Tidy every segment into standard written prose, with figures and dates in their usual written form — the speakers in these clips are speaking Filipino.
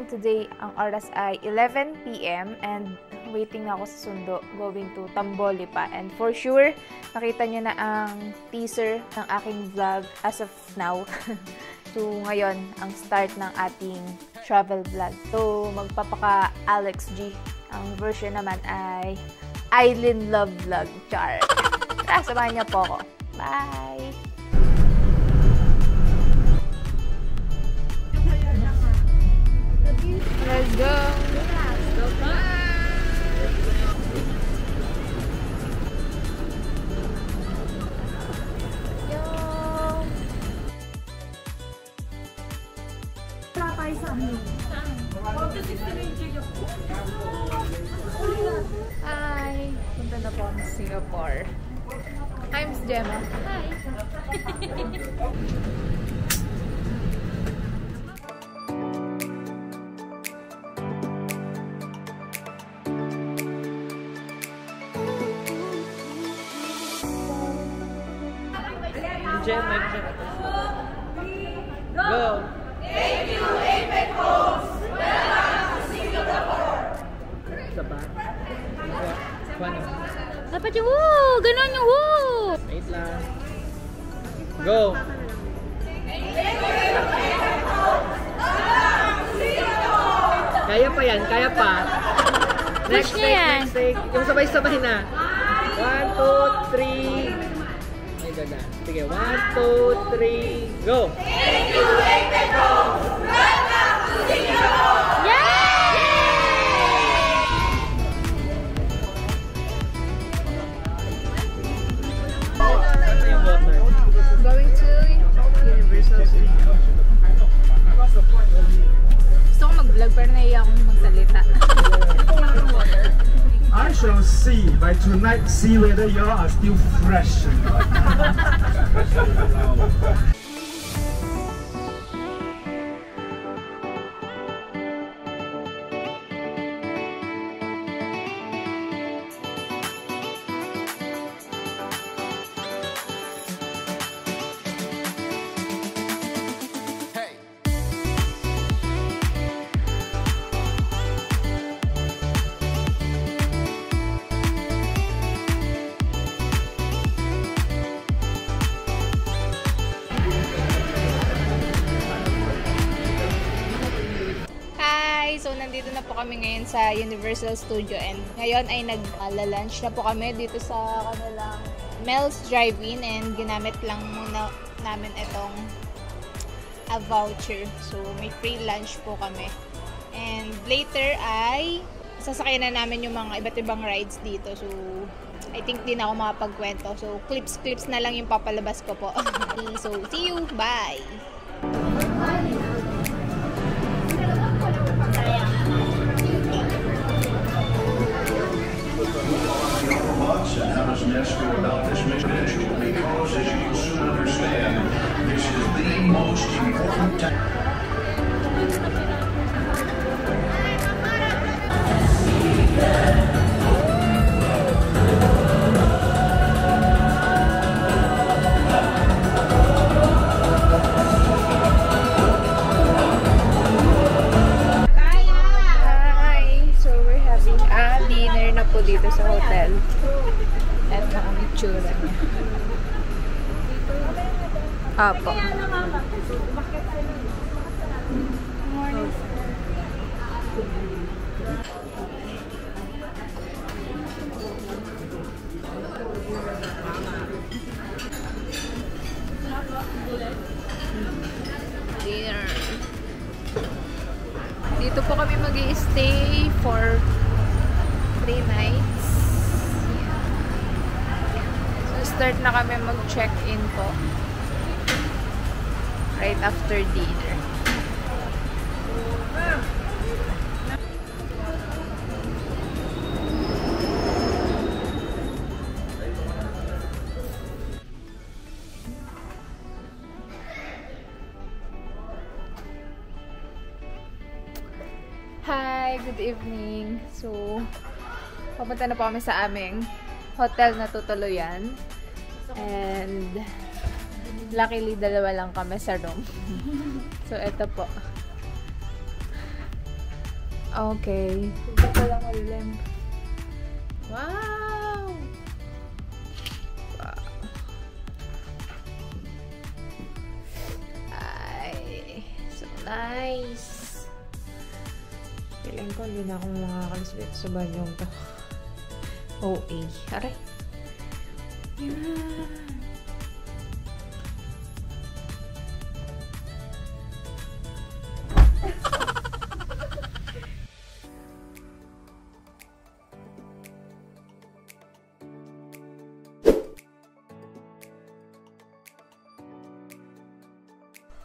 today ang oras ay 11 PM and waiting na ako sa sundo going to Tamboli pa. And for sure, nakita nyo na ang teaser ng aking vlog as of now. So, ngayon, ang start ng ating travel vlog. So, magpapaka Alex G. Ang version naman ay Island Love Vlog. Char! Tara, samahan niyo po ako. Bye! Let's go! Let's go! Hi! Punta na po ang Singapore. Hi, Miss Gemma. Hi! Gemma, go! Thank you, Apex Homes! Welcome to Singapore! Sa ba? Paano? Dapat yung woo! Ganon yung woo! Wait lang. Go! Kaya pa yan, kaya pa. Next niya yan. next take. Yung sabay-sabay na. 1, 2, 3. Ay, ganda. Sige, 1, 2, 3, go! Thank you, Apex Homes! Welcome to Singapore! Ano yung water? Going to Universal Studios. Gusto ko mag-vlog pero naiiyak akong magsalita. I shall see by tonight, see whether you are still fresh or not. So, nandito na po kami ngayon sa Universal Studio and ngayon ay nag-lunch na po kami dito sa kanilang Mel's Drive-In and ginamit lang muna namin itong a voucher. So, may free lunch po kami. And later ay sasakyan na namin yung mga iba't ibang rides dito. So, I think di na ako makapagkwento. So, clips na lang yung papalabas ko po. So, see you! Bye! And how does Nest go about this mission? Because, as you will soon understand, this is the most important time. Dito sa hotel. Eto ang itsura niya. Apo. Dinner. Dito po kami mag-i-stay for 3 nights. So, start na kami mag-check-in po. Right after dinner. Hi! Good evening. So, papunta na po kami sa aming hotel na tutuluyan. And luckily, dalawa lang kami sa room. So, ito po. Okay. Hindi pa lang ulim. Wow! Wow. Ay, so nice. Feeling ko hindi na ako makakalis sa banyong to. OA. Aray. Yan.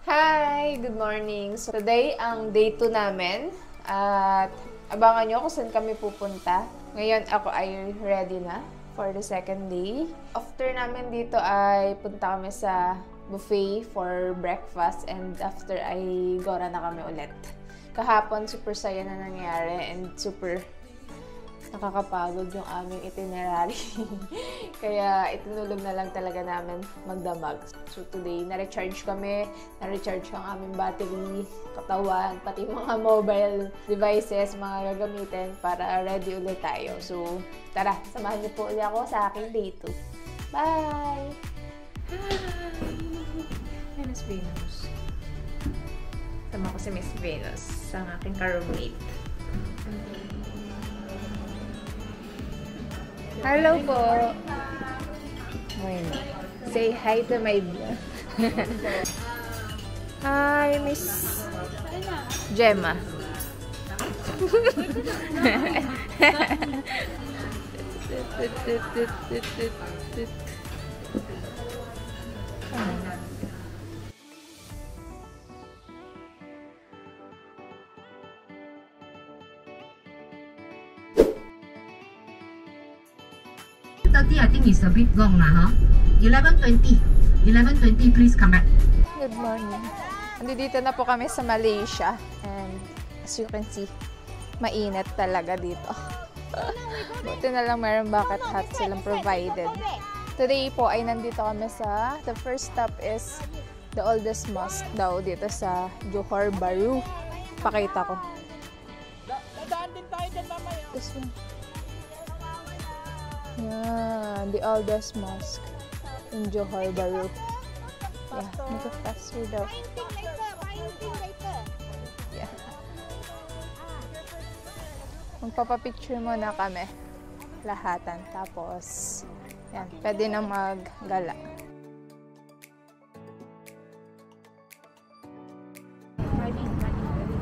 Hi! Good morning! So, today ang day 2 namin at abangan nyo kung saan kami pupunta. Ngayon ako ay ready na for the second day. After namin dito ay punta kami sa buffet for breakfast and after ay gora na kami ulit. Kahapon super saya na nangyari and super nakakapagod yung aming itinerary. Kaya itinulog na lang talaga namin magdamag. So today, na-recharge kami. Na-recharge ang aming battery, katawan, pati mga mobile devices, mga gagamitin para ready ulit tayo. So tara, samahan niyo po ulit ako sa aking day 2. Bye! Hi! Miss Venus. Sama ko si Miss Venus, ang aking ka-roommate. Hello po. Say hi to my vlog. Hi, Miss Gemma. I think it's a bit long lah, huh? 11:20. 11:20, please come back. Good morning. Andito na po kami sa Malaysia and as you can see, mainit talaga dito. Buti na lang mayroong bucket hat silang provided. Today po ay nandito kami sa, the first stop is the oldest mosque daw dito sa Johor Bahru. Pakita ko. Dadaan din tayo dyan mamaya. This one. Yeah, the oldest mosque in Johor Bahru. Yeah, make it faster daw. Yeah. Magpapapicture muna kami. Lahatan. Tapos, yan, pwede na maggala.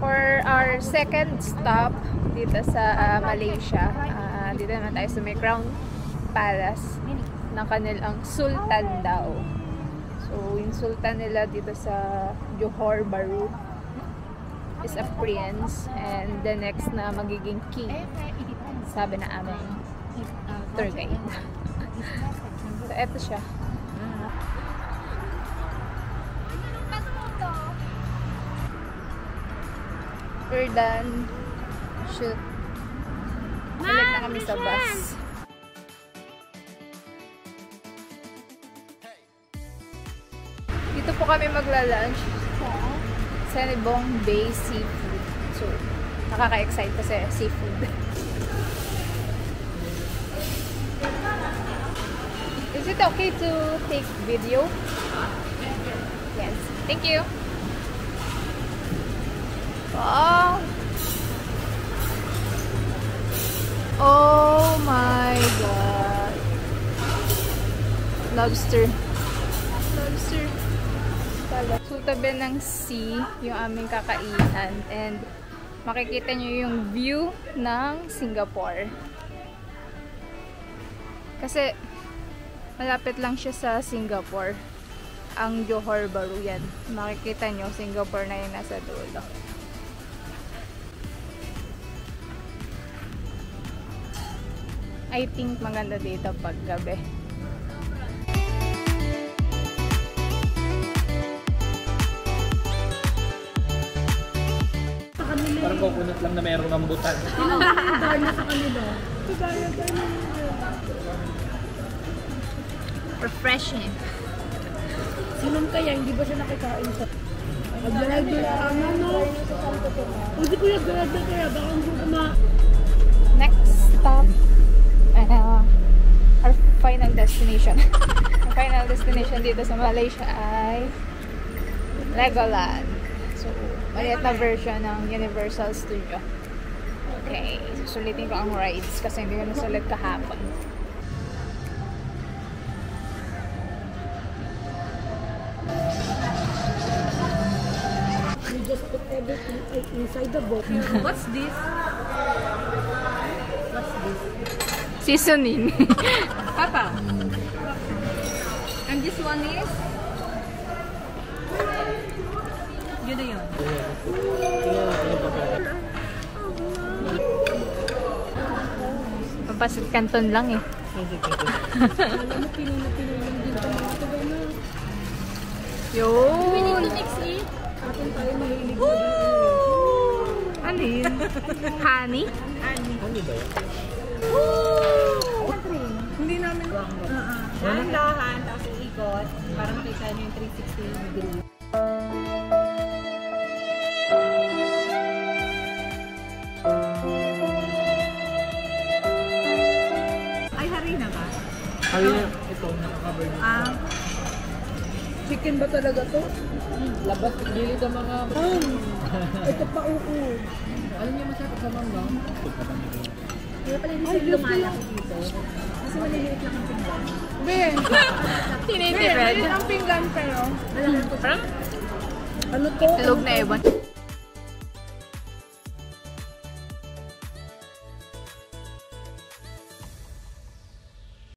For our second stop dito sa Malaysia, dito naman tayo sa may Crown Palace ng kanilang Sultan daw. So, yung Sultan nila dito sa Johor Bahru is a prince and the next na magiging king, sabi na aming tour guide. So, eto siya. We're done. Shoot. Balik na kami sa bus. Dito po kami magla-lunch sa Sanibong Bay Seafood. So, nakaka-excite kasi seafood. Is it okay to take video? Yes. Thank you. Wow. Oh my god. Lobster. Lobster. So, tabi ng sea yung aming kakainan and makikita nyo yung view ng Singapore. Kasi malapit lang siya sa Singapore. Ang Johor Bahru yan. Makikita nyo, Singapore na yung nasa dulo. I think maganda dito pag gabi. Parang coconut lang na mayroong rambutan. Dahil sa kanila. Refreshing. Sinong kaya? Hindi ba siya nakikain sa... Next stop, our final destination. Ang final destination dito sa Malaysia ay Legoland. So, maliit na version ng Universal Studio. Okay, susulitin ko ang rides kasi hindi ko nasulit kahapon. You just put everything inside the box. What's this? What's this? Seasoning. Papa. And this one is? Yun na yun. Pampasit Canton lang eh. Alam mo, pinili lang din ito mga ito na. Yun! We need to mix it. Atin tayo mahilig. Alin? Honey? Ano ba yun? Hindi namin. Dahan-dahan, tapos ikot para makita niyo yung 360 degree. Ay, harina ba? Kaya ito, nakakover na. Chicken ba talaga to? Labas, dili ka mga... Ito pa uko. Alam niyo masarap sa mangga? Kaya pala hindi sila lumalaki dito. Kasi maliliit lang ang pinggan. Ben! Tinitipid. ang pinggan pero. Parang Ano to? itlog na ewan.